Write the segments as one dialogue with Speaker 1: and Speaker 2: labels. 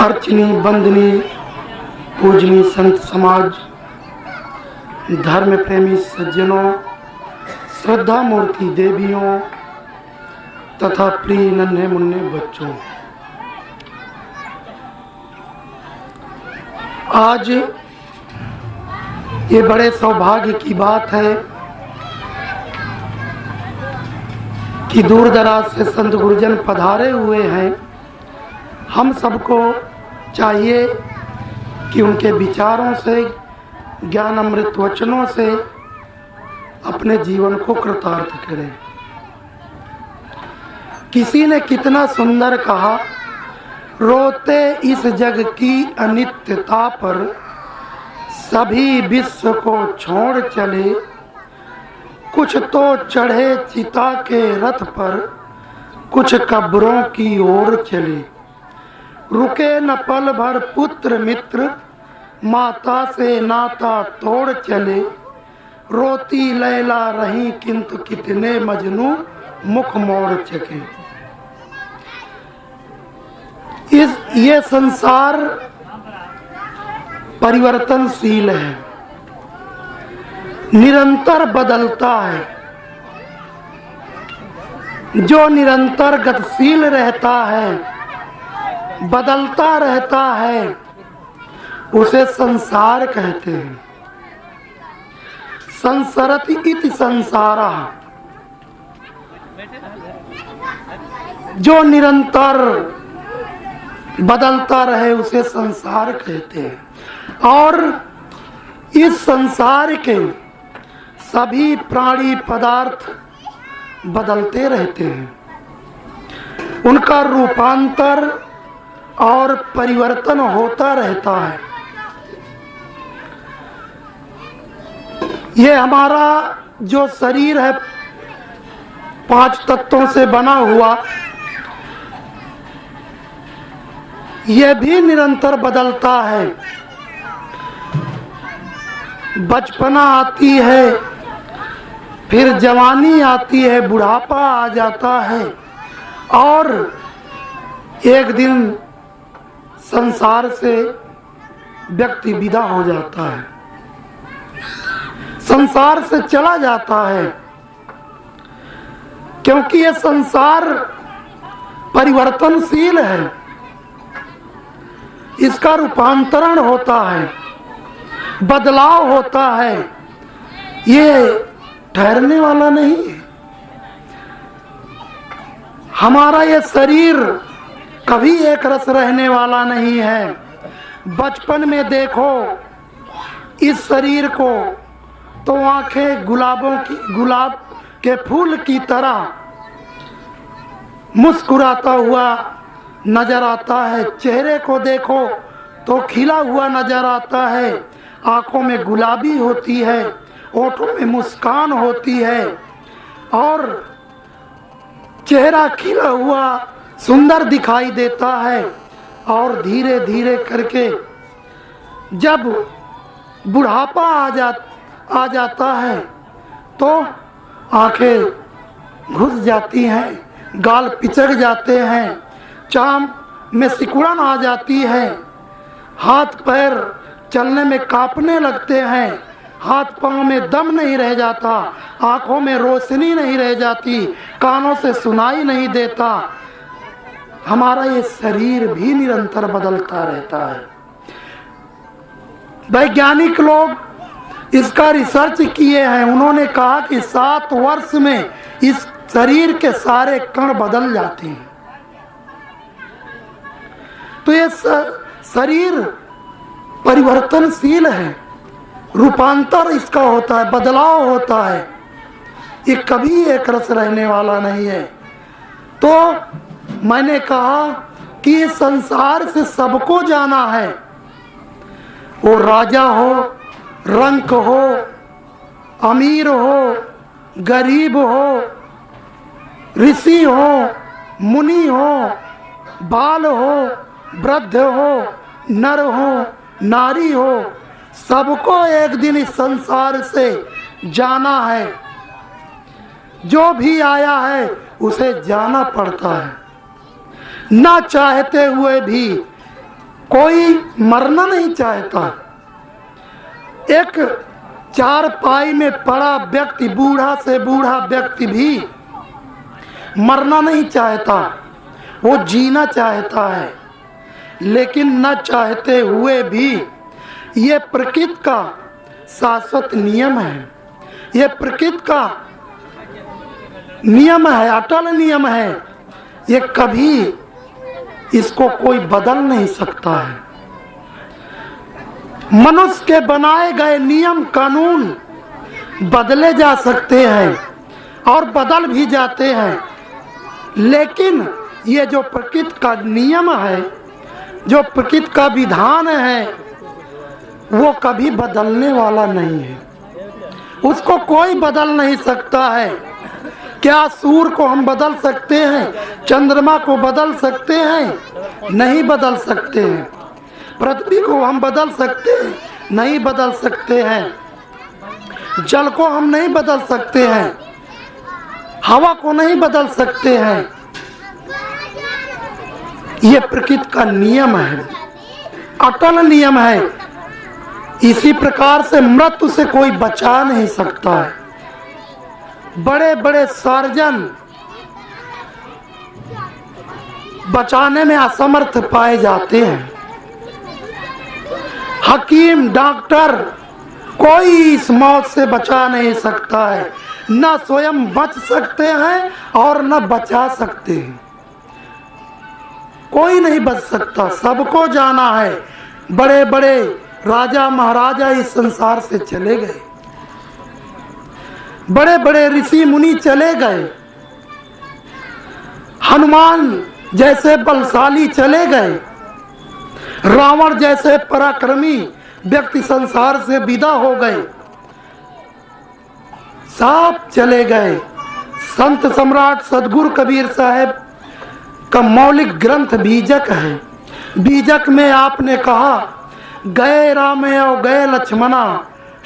Speaker 1: अर्चनी बंदनी पूजनी संत समाज, धर्म प्रेमी सज्जनों, श्रद्धा मूर्ति देवियों तथा प्रिय नन्हे मुन्ने बच्चों, आज ये बड़े सौभाग्य की बात है कि दूर दराज से संत गुरुजन पधारे हुए हैं। हम सबको चाहिए कि उनके विचारों से, ज्ञान अमृत वचनों से अपने जीवन को कृतार्थ करें। किसी ने कितना सुंदर कहा, रोते इस जग की अनित्यता पर सभी विश्व को छोड़ चले, कुछ तो चढ़े चिता के रथ पर, कुछ कब्रों की ओर चले। रुके न पल भर पुत्र मित्र, माता से नाता तोड़ चले। रोती लैला रही किंतु कितने मजनू मुख मोड़ चके। ये संसार परिवर्तनशील है, निरंतर बदलता है। जो निरंतर गतिशील रहता है, बदलता रहता है, उसे संसार कहते हैं। संसरति इति संसारा, जो निरंतर बदलता रहे उसे संसार कहते हैं। और इस संसार के सभी प्राणी पदार्थ बदलते रहते हैं, उनका रूपांतर और परिवर्तन होता रहता है। ये हमारा जो शरीर है 5 तत्वों से बना हुआ, यह भी निरंतर बदलता है। बचपना आती है, फिर जवानी आती है, बुढ़ापा आ जाता है और एक दिन संसार से व्यक्ति विदा हो जाता है, संसार से चला जाता है। क्योंकि यह संसार परिवर्तनशील है, इसका रूपांतरण होता है, बदलाव होता है, ये ठहरने वाला नहीं है। हमारा ये शरीर कभी एक रस रहने वाला नहीं है। बचपन में देखो इस शरीर को तो आंखें गुलाब के फूल की तरह मुस्कुराता हुआ नजर आता है। चेहरे को देखो तो खिला हुआ नजर आता है, आंखों में गुलाबी होती है, होठों में मुस्कान होती है और चेहरा खिला हुआ सुंदर दिखाई देता है। और धीरे धीरे करके जब बुढ़ापा आ जाता है तो आंखें घुस जाती हैं, गाल पिचक जाते हैं, चाम में सिकुड़न आ जाती है, हाथ पैर चलने में कांपने लगते हैं, हाथ पांव में दम नहीं रह जाता, आंखों में रोशनी नहीं रह जाती, कानों से सुनाई नहीं देता। हमारा ये शरीर भी निरंतर बदलता रहता है। वैज्ञानिक लोग इसका रिसर्च किए हैं। उन्होंने कहा कि 7 वर्ष में इस शरीर के सारे कण बदल जाते हैं। तो ये शरीर परिवर्तनशील है, रूपांतर इसका होता है, बदलाव होता है, ये कभी एक रस रहने वाला नहीं है। तो मैंने कहा कि इस संसार से सबको जाना है, वो राजा हो, रंक हो, अमीर हो, गरीब हो, ऋषि हो, मुनि हो, बाल हो, वृद्ध हो, नर हो, नारी हो, सबको एक दिन इस संसार से जाना है। जो भी आया है उसे जाना पड़ता है, ना चाहते हुए भी कोई मरना नहीं चाहता। एक चारपाई में पड़ा व्यक्ति, बूढ़ा से बूढ़ा व्यक्ति भी मरना नहीं चाहता, वो जीना चाहता है। लेकिन न चाहते हुए भी ये प्रकृति का शाश्वत नियम है, ये प्रकृति का नियम है, अटल नियम है। ये कभी इसको कोई बदल नहीं सकता है। मनुष्य के बनाए गए नियम कानून बदले जा सकते हैं और बदल भी जाते हैं, लेकिन ये जो प्रकृति का नियम है, जो प्रकृति का विधान है, वो कभी बदलने वाला नहीं है। उसको कोई बदल नहीं सकता है। क्या सूर्य को हम बदल सकते हैं? चंद्रमा को बदल सकते हैं? नहीं बदल सकते हैं। पृथ्वी को हम बदल सकते हैं? नहीं बदल सकते हैं। जल को हम नहीं बदल सकते हैं, हवा को नहीं बदल सकते हैं। ये प्रकृति का नियम है, अटल नियम है। इसी प्रकार से मृत्यु से कोई बचा नहीं सकता है। बड़े बड़े सर्जन बचाने में असमर्थ पाए जाते हैं। हकीम, डॉक्टर, कोई इस मौत से बचा नहीं सकता है। न स्वयं बच सकते हैं और न बचा सकते हैं। कोई नहीं बच सकता, सबको जाना है। बड़े बड़े राजा महाराजा इस संसार से चले गए, बड़े बड़े ऋषि मुनि चले गए, हनुमान जैसे बलशाली चले गए, रावण जैसे पराक्रमी व्यक्ति संसार से विदा हो गए, सब चले गए। संत सम्राट सदगुरु कबीर साहब का मौलिक ग्रंथ बीजक है। बीजक में आपने कहा, गए राम और गए लक्ष्मणा,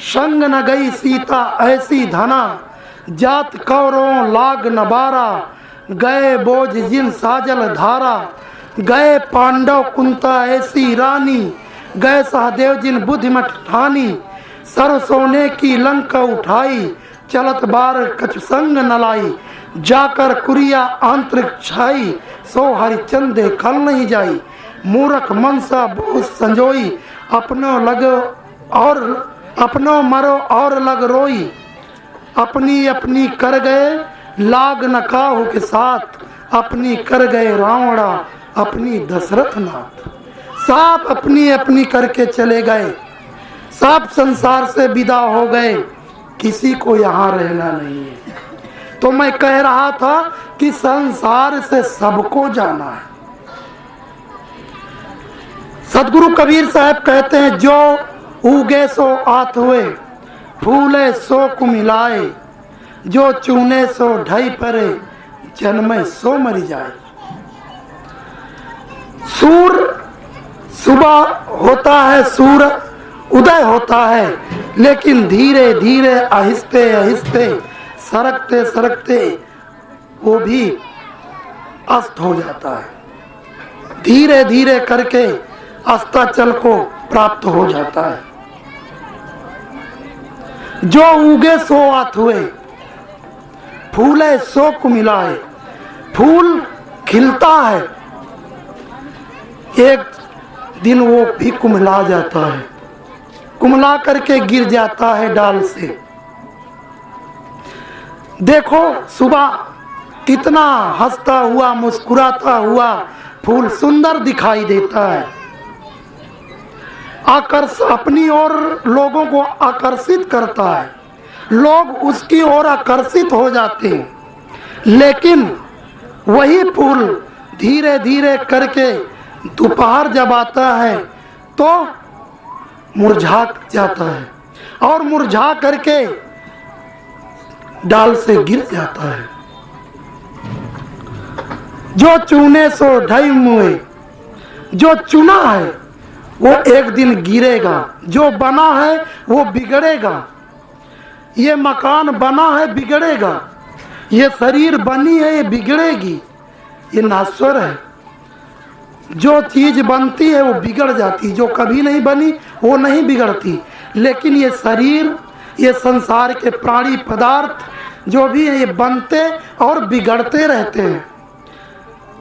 Speaker 1: संग न गई सीता ऐसी धना, जात कौरों लाग न बारा, गए बोझ जिन साजल धारा, गए पांडव कुंता ऐसी रानी, गए सहदेव जिन बुद्धिमत ठानी, सर्व सोने की लंका उठाई, चलत बार कछ संग न लाई, जाकर कुरिया आंतरिक छाई, सो हरिचंदे खल नहीं जाई, मूर्ख मनसा बहुत संजोई, अपनो लगो और अपनो मरो और लग रोई, अपनी अपनी कर गए लाग न काहू के साथ, अपनी कर गए रावणा अपनी दशरथ नाथ। सब अपनी अपनी करके चले गए, सब संसार से विदा हो गए, किसी को यहाँ रहना नहीं है। तो मैं कह रहा था कि संसार से सबको जाना है। सदगुरु कबीर साहब कहते हैं, जो उगे सो आत हुए, फूले सो कुमिलाए, जो चूने सो ढई परे, जन्मे सो मरी जाए। सूर्य सुबह होता है, सूर्य उदय होता है, लेकिन धीरे धीरे आहिस्ते आहिस्ते सरकते सरकते वो भी अस्त हो जाता है। धीरे धीरे करके अस्ताचल को प्राप्त हो जाता है। जो उगे सो आत हुए, फूले सो कुमिलाए। फूल खिलता है, एक दिन वो भी कुम्हला जाता है, कुम्हला करके गिर जाता है डाल से। देखो सुबह कितना हंसता हुआ मुस्कुराता हुआ फूल सुंदर दिखाई देता है, अपनी ओर लोगों को आकर्षित करता है, लोग उसकी ओर आकर्षित हो जाते हैं। लेकिन वही फूल धीरे धीरे करके दोपहर जब आता है तो मुरझा जाता है और मुरझा करके डाल से गिर जाता है। जो चूने सो ढई मुए, जो चुना है वो एक दिन गिरेगा, जो बना है वो बिगड़ेगा। ये मकान बना है बिगड़ेगा, ये शरीर बनी है ये बिगड़ेगी, ये नाश्वर है। जो चीज बनती है वो बिगड़ जाती, जो कभी नहीं बनी वो नहीं बिगड़ती। लेकिन ये शरीर, ये संसार के प्राणी पदार्थ जो भी है ये बनते और बिगड़ते रहते हैं।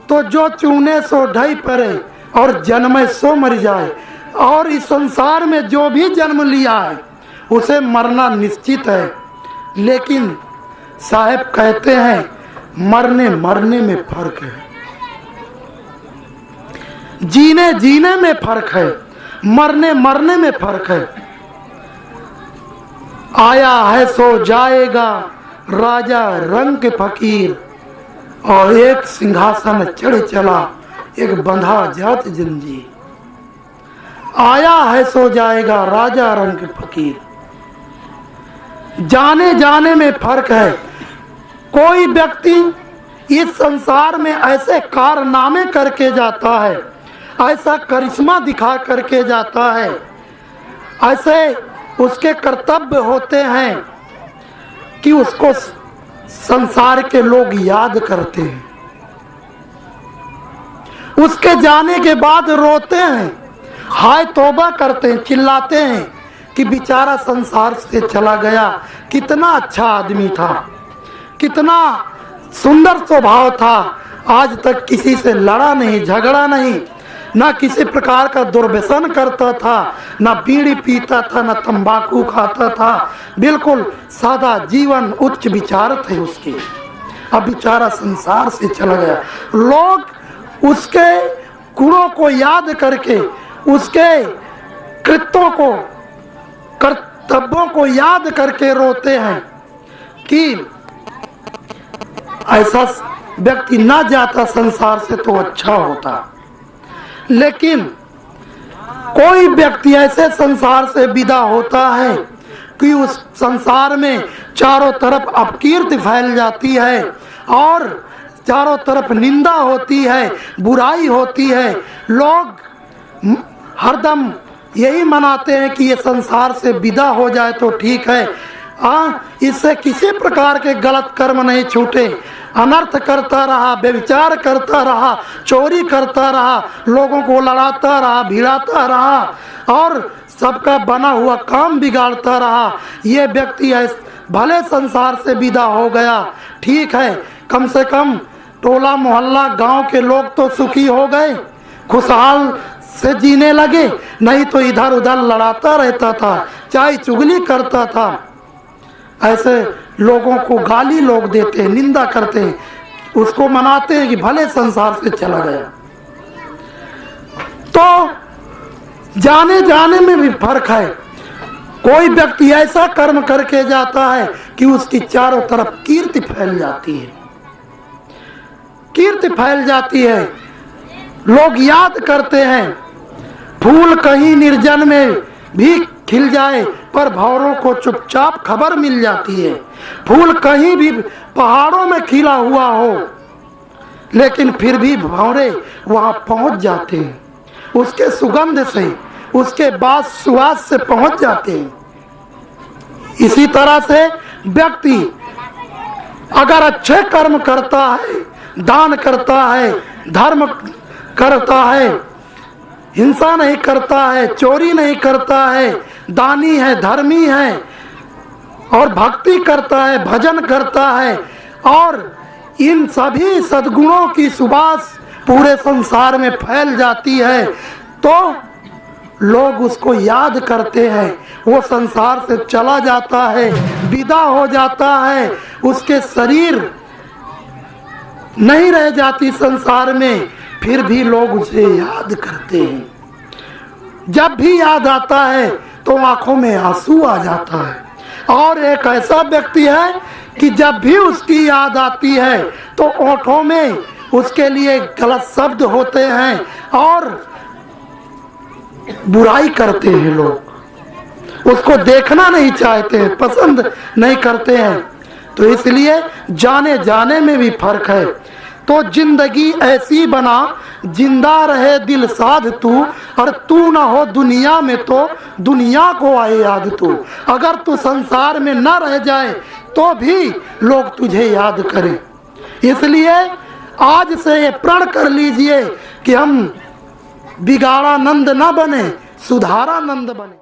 Speaker 1: तो जो चूने सो ढई पड़े और जन्मे सो मर जाए, और इस संसार में जो भी जन्म लिया है उसे मरना निश्चित है। लेकिन साहब कहते हैं मरने मरने में फर्क है, जीने जीने में फर्क है, मरने मरने में फर्क है। आया है सो जाएगा राजा रंग के फकीर, और एक सिंहासन चढ़ चला एक बंधा जात जंजीर। आया है सो जाएगा राजा रंग के फकीर। जाने जाने में फर्क है। कोई व्यक्ति इस संसार में ऐसे कारनामे करके जाता है, ऐसा करिश्मा दिखा करके जाता है, ऐसे उसके कर्तव्य होते हैं कि उसको संसार के लोग याद करते हैं। उसके जाने के बाद रोते हैं, हाय तौबा करते हैं, चिल्लाते हैं कि बेचारा संसार से चला गया, कितना अच्छा आदमी था, कितना सुंदर स्वभाव था, आज तक किसी से लड़ा नहीं, झगड़ा नहीं, ना किसी प्रकार का दुर्व्यसन करता था, ना बीड़ी पीता था, ना तंबाकू खाता था, बिल्कुल सादा जीवन, उच्च विचार थे उसके। अब बेचारा संसार से चला गया। लोग उसके गुणों को याद करके, उसके कृत्यों को, कर्तव्यों को याद करके रोते हैं कि ऐसा व्यक्ति ना जाता संसार से तो अच्छा होता। लेकिन कोई व्यक्ति ऐसे संसार से विदा होता है कि उस संसार में चारों तरफ अपकीर्ति फैल जाती है और चारों तरफ निंदा होती है, बुराई होती है। लोग हरदम यही मनाते हैं कि ये संसार से विदा हो जाए तो ठीक है, इससे किसी प्रकार के गलत कर्म नहीं छूटे। अनर्थ करता रहा, व्यभिचार करता रहा, चोरी करता रहा, लोगों को लड़ाता रहा, भिड़ाता रहा और सबका बना हुआ काम बिगाड़ता रहा। ये व्यक्ति भले संसार से विदा हो गया, ठीक है, कम से कम टोला मोहल्ला गांव के लोग तो सुखी हो गए, खुशहाल से जीने लगे, नहीं तो इधर उधर लड़ाता रहता था, चाहे चुगली करता था। ऐसे लोगों को गाली लोग देते हैं, निंदा करते हैं, उसको मनाते हैं कि भले संसार से चला गया। तो जाने जाने में भी फर्क है। कोई व्यक्ति ऐसा कर्म करके जाता है कि उसकी चारों तरफ कीर्ति फैल जाती है, कीर्ति फैल जाती है, लोग याद करते हैं। फूल कहीं निर्जन में भी खिल जाए पर भंवरों को चुपचाप खबर मिल जाती है। फूल कहीं भी पहाड़ों में खिला हुआ हो लेकिन फिर भी भंवरे वहां पहुंच जाते हैं, उसके सुगंध से, उसके बाद सुवास से पहुंच जाते हैं। इसी तरह से व्यक्ति अगर अच्छे कर्म करता है, दान करता है, धर्म करता है, हिंसा नहीं करता है, चोरी नहीं करता है, दानी है, धर्मी है और भक्ति करता है, भजन करता है और इन सभी सद्गुणों की सुवास पूरे संसार में फैल जाती है, तो लोग उसको याद करते हैं। वो संसार से चला जाता है, विदा हो जाता है, उसके शरीर नहीं रह जाती संसार में, फिर भी लोग उसे याद करते हैं। जब भी याद आता है तो आंखों में आंसू आ जाता है। और एक ऐसा व्यक्ति है कि जब भी उसकी याद आती है तो ओठों में उसके लिए गलत शब्द होते हैं और बुराई करते हैं, लोग उसको देखना नहीं चाहते हैं, पसंद नहीं करते हैं। तो इसलिए जाने जाने में भी फर्क है। तो जिंदगी ऐसी बना जिंदा रहे दिल साध तू, और तू ना हो दुनिया में तो दुनिया को आए याद तू। अगर तू संसार में ना रह जाए तो भी लोग तुझे याद करें। इसलिए आज से ये प्रण कर लीजिए कि हम बिगाड़ा नंद ना बने, सुधारा नंद बने।